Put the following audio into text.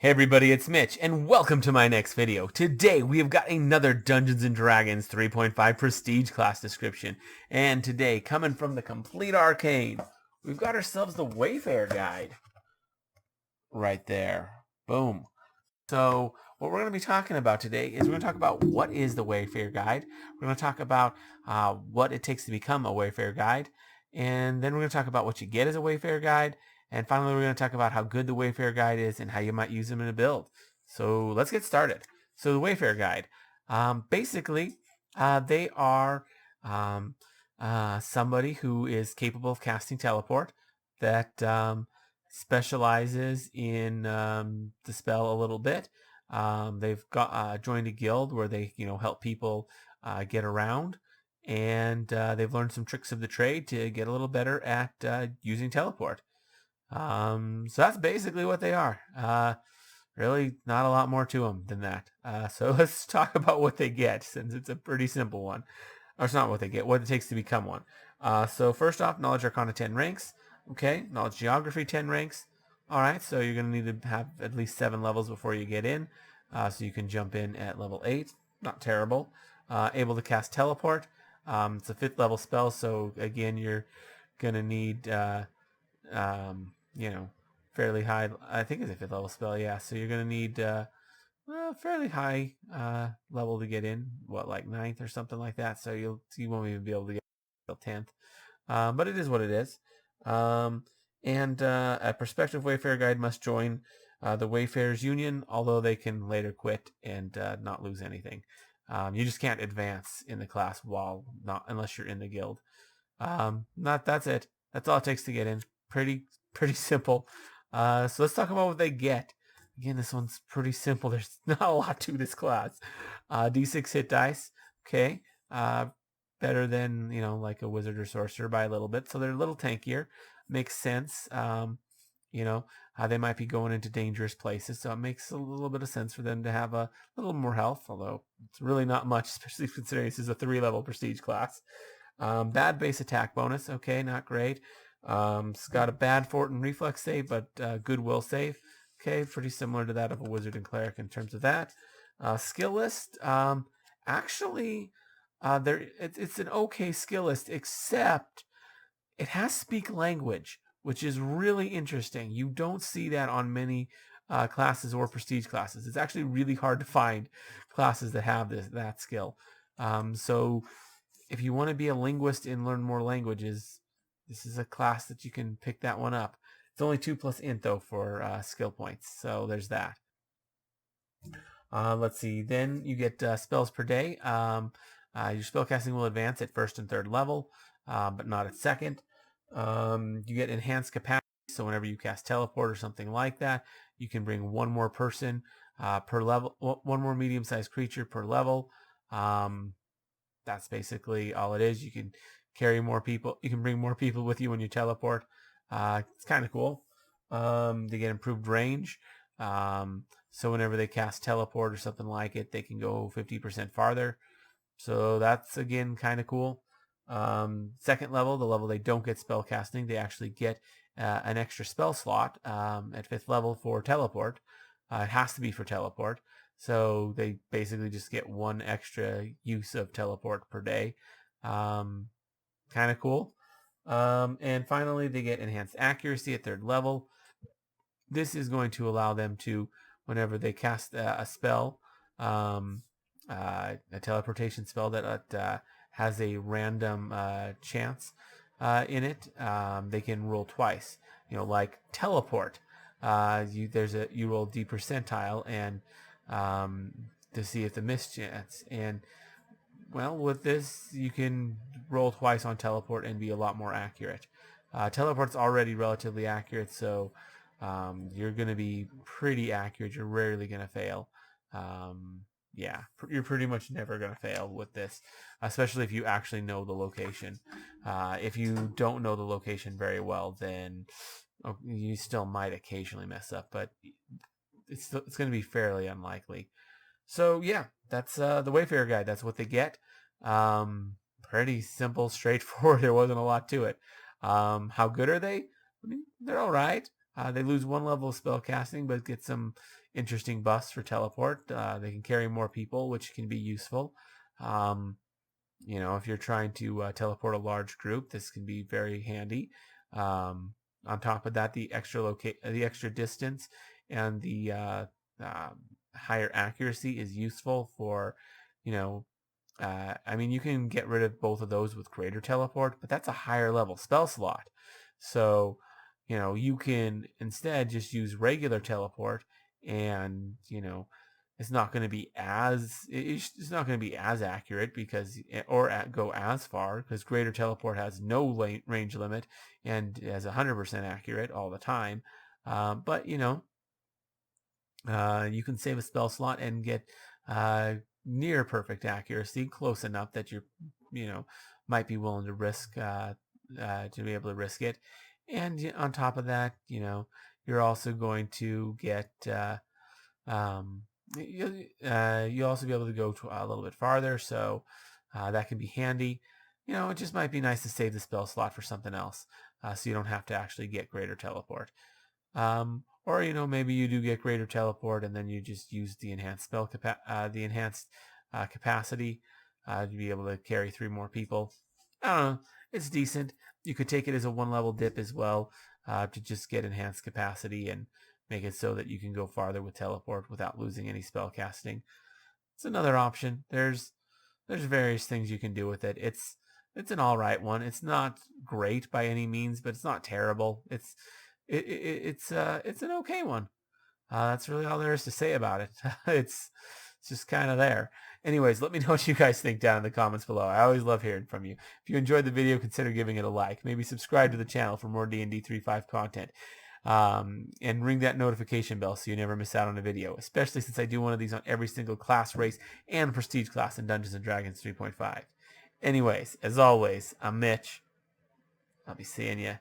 Hey everybody, it's Mitch, and welcome to my next video. Today we have got another Dungeons & Dragons 3.5 Prestige Class description. And today, coming from the Complete Arcane, we've got ourselves the Wayfarer Guide. Right there. Boom. So, what we're going to be talking about today is we're going to talk about what is the Wayfarer Guide. We're going to talk about what it takes to become a Wayfarer Guide. And then we're going to talk about what you get as a Wayfarer Guide. And finally, we're going to talk about how good the Wayfarer Guide is and how you might use them in a build. So let's get started. So the Wayfarer Guide, basically, they are somebody who is capable of casting teleport that specializes in the spell a little bit. They've got joined a guild where they help people get around, and they've learned some tricks of the trade to get a little better at using teleport. So that's basically what they are. Really not a lot more to them than that. So let's talk about what they get, since it's a pretty simple one. Or it's not what they get, what it takes to become one. So first off, Knowledge Arcana 10 ranks. Okay, Knowledge Geography 10 ranks. Alright, so you're going to need to have at least 7 levels before you get in. So you can jump in at level 8. Not terrible. Able to cast Teleport. It's a 5th level spell, so again, you're going to need fairly high. I think it's a 5th level spell, yeah. So you're gonna need fairly high level to get in. What, like 9th or something like that? So you won't even be able to get till 10th. But it is what it is. And a prospective Wayfarer Guide must join the Wayfarers Union, although they can later quit and not lose anything. You just can't advance in the class unless you're in the guild. That's it. That's all it takes to get in. Pretty simple. So let's talk about what they get. Again, this one's pretty simple. There's not a lot to this class. D6 hit dice. Okay. Better than, like a wizard or sorcerer by a little bit. So they're a little tankier. Makes sense. They might be going into dangerous places. So it makes a little bit of sense for them to have a little more health, although it's really not much, especially considering this is a 3-level prestige class. Bad base attack bonus. Okay, not great. It's got a bad fort and reflex save, but good will save. Okay, pretty similar to that of a wizard and cleric in terms of that. Skill list. Actually, it's an okay skill list, except it has speak language, which is really interesting. You don't see that on many classes or prestige classes. It's actually really hard to find classes that have that skill. So if you want to be a linguist and learn more languages, this is a class that you can pick that one up. It's only 2+ int though for skill points, so there's that. Let's see. Then you get spells per day. Your spellcasting will advance at 1st and 3rd level, but not at 2nd. You get enhanced capacity, so whenever you cast teleport or something like that, you can bring one more person per level, one more medium-sized creature per level. That's basically all it is. You can carry more people. You can bring more people with you when you teleport. It's kind of cool. They get improved range. So whenever they cast teleport or something like it, they can go 50% farther. So that's, again, kind of cool. 2nd level, the level they don't get spell casting, they actually get an extra spell slot at 5th level for teleport. It has to be for teleport. So they basically just get one extra use of teleport per day. Kind of cool. And finally, they get enhanced accuracy at 3rd level. This is going to allow them to, whenever they cast a spell, a teleportation spell that has a random chance in it, they can roll twice. Like teleport. You roll D percentile and to see if the miss chance, and well, with this you can roll twice on teleport and be a lot more accurate. Teleport's already relatively accurate, so you're going to be pretty accurate. You're rarely going to fail. Yeah, you're pretty much never going to fail with this, especially if you actually know the location. If you don't know the location very well, then you still might occasionally mess up, but it's going to be fairly unlikely. So yeah, that's the Wayfarer Guide. That's what they get. Pretty simple, straightforward. There wasn't a lot to it. How good are they? I mean, they're all right. They lose 1 level of spell casting, but get some interesting buffs for teleport. They can carry more people, which can be useful. If you're trying to teleport a large group, this can be very handy. On top of that, the extra distance and the higher accuracy is useful for, you can get rid of both of those with greater teleport, but that's a higher level spell slot. So, you can instead just use regular teleport, and it's not going to be it's not going to be as accurate go as far, because greater teleport has no range limit and is 100% accurate all the time. But you can save a spell slot and get near perfect accuracy, close enough that might be willing to risk to be able to risk it. And on top of that, you're also going to get you'll also be able to go to a little bit farther, so that can be handy. It just might be nice to save the spell slot for something else, so you don't have to actually get greater teleport. Or maybe you do get greater teleport and then you just use the enhanced capacity to be able to carry 3 more people. I don't know. It's decent. You could take it as a 1 level dip as well, to just get enhanced capacity and make it so that you can go farther with teleport without losing any spell casting. It's another option. There's various things you can do with it. It's an all right one. It's not great by any means, but it's not terrible. It's an okay one. That's really all there is to say about it. It's just kind of there. Anyways, let me know what you guys think down in the comments below. I always love hearing from you. If you enjoyed the video, consider giving it a like. Maybe subscribe to the channel for more D&D 3.5 content. And ring that notification bell so you never miss out on a video, especially since I do one of these on every single class, race, and prestige class in Dungeons & Dragons 3.5. Anyways, as always, I'm Mitch. I'll be seeing you